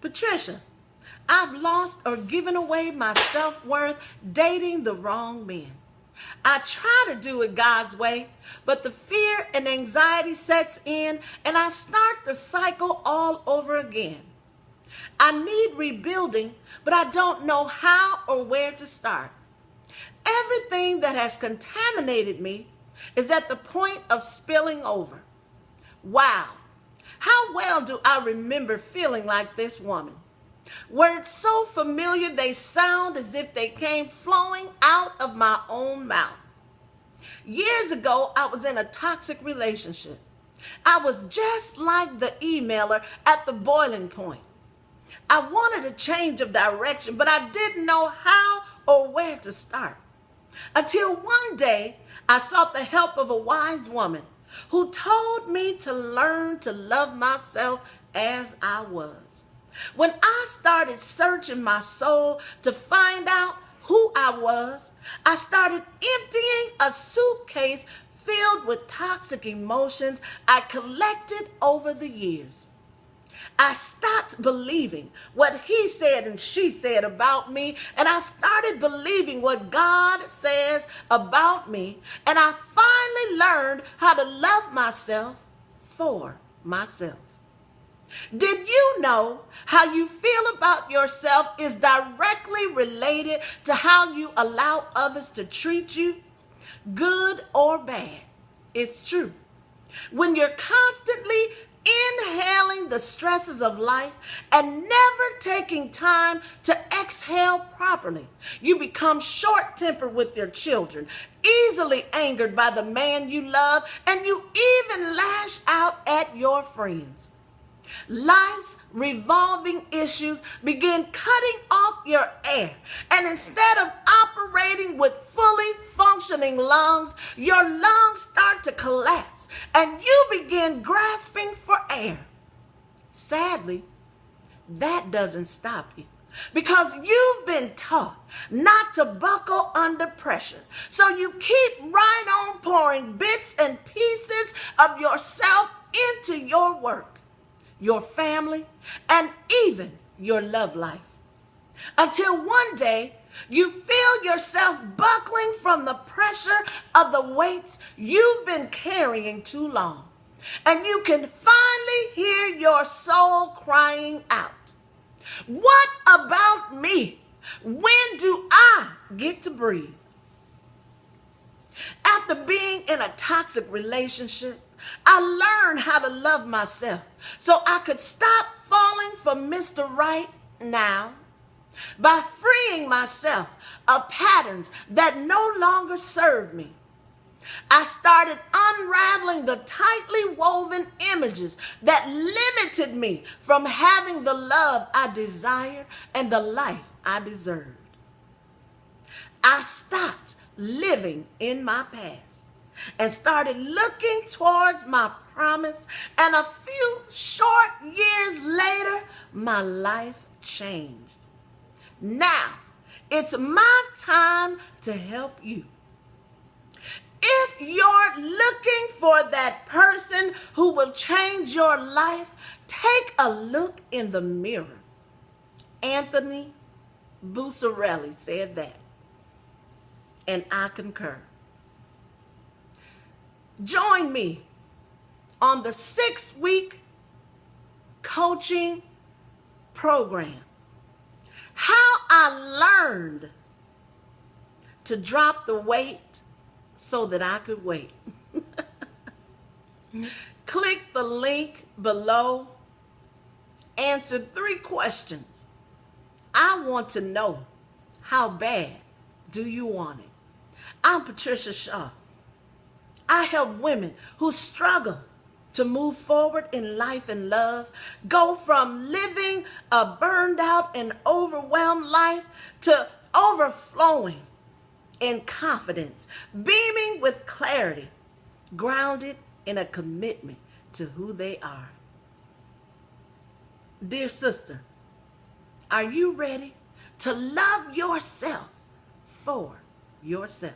Patricia, I've lost or given away my self-worth dating the wrong men. I try to do it God's way, but the fear and anxiety sets in and I start the cycle all over again. I need rebuilding, but I don't know how or where to start. Everything that has contaminated me is at the point of spilling over. Wow, how well do I remember feeling like this woman? Words so familiar they sound as if they came flowing out of my own mouth. Years ago, I was in a toxic relationship. I was just like the emailer at the boiling point. I wanted a change of direction, but I didn't know how or where to start. Until one day, I sought the help of a wise woman who told me to learn to love myself as I was. When I started searching my soul to find out who I was, I started emptying a suitcase filled with toxic emotions I collected over the years. I stopped believing what he said and she said about me, and I started believing what God says about me, and I finally learned how to love myself for myself. Did you know how you feel about yourself is directly related to how you allow others to treat you, good or bad? It's true. When you're constantly inhaling the stresses of life and never taking time to exhale properly, you become short-tempered with your children, easily angered by the man you love, and you even lash out at your friends. Life's revolving issues begin cutting off your air, and instead of operating with fully functioning lungs, your lungs start to collapse and you begin grasping for air. Sadly, that doesn't stop you, because you've been taught not to buckle under pressure. So you keep right on pouring bits and pieces of yourself into your work, your family, and even your love life. Until one day, you feel yourself buckling from the pressure of the weights you've been carrying too long. And you can finally hear your soul crying out, "What about me? When do I get to breathe?" After being in a toxic relationship, I learned how to love myself so I could stop falling for Mr. Right now by freeing myself of patterns that no longer served me. I started unraveling the tightly woven images that limited me from having the love I desired and the life I deserved. I stopped living in my past and started looking towards my promise, and a few short years later, my life changed. Now, it's my time to help you. If you're looking for that person who will change your life, take a look in the mirror. Anthony Bucarelli said that, and I concur. Join me on the 6-week coaching program, How I Learned to Drop the Weight so that I could wait. Click the link below. Answer 3 questions. I want to know, how bad do you want it? I'm Patricia Shaw. I help women who struggle to move forward in life and love, go from living a burned out and overwhelmed life to overflowing in confidence, beaming with clarity, grounded in a commitment to who they are. Dear sister, are you ready to love yourself for yourself?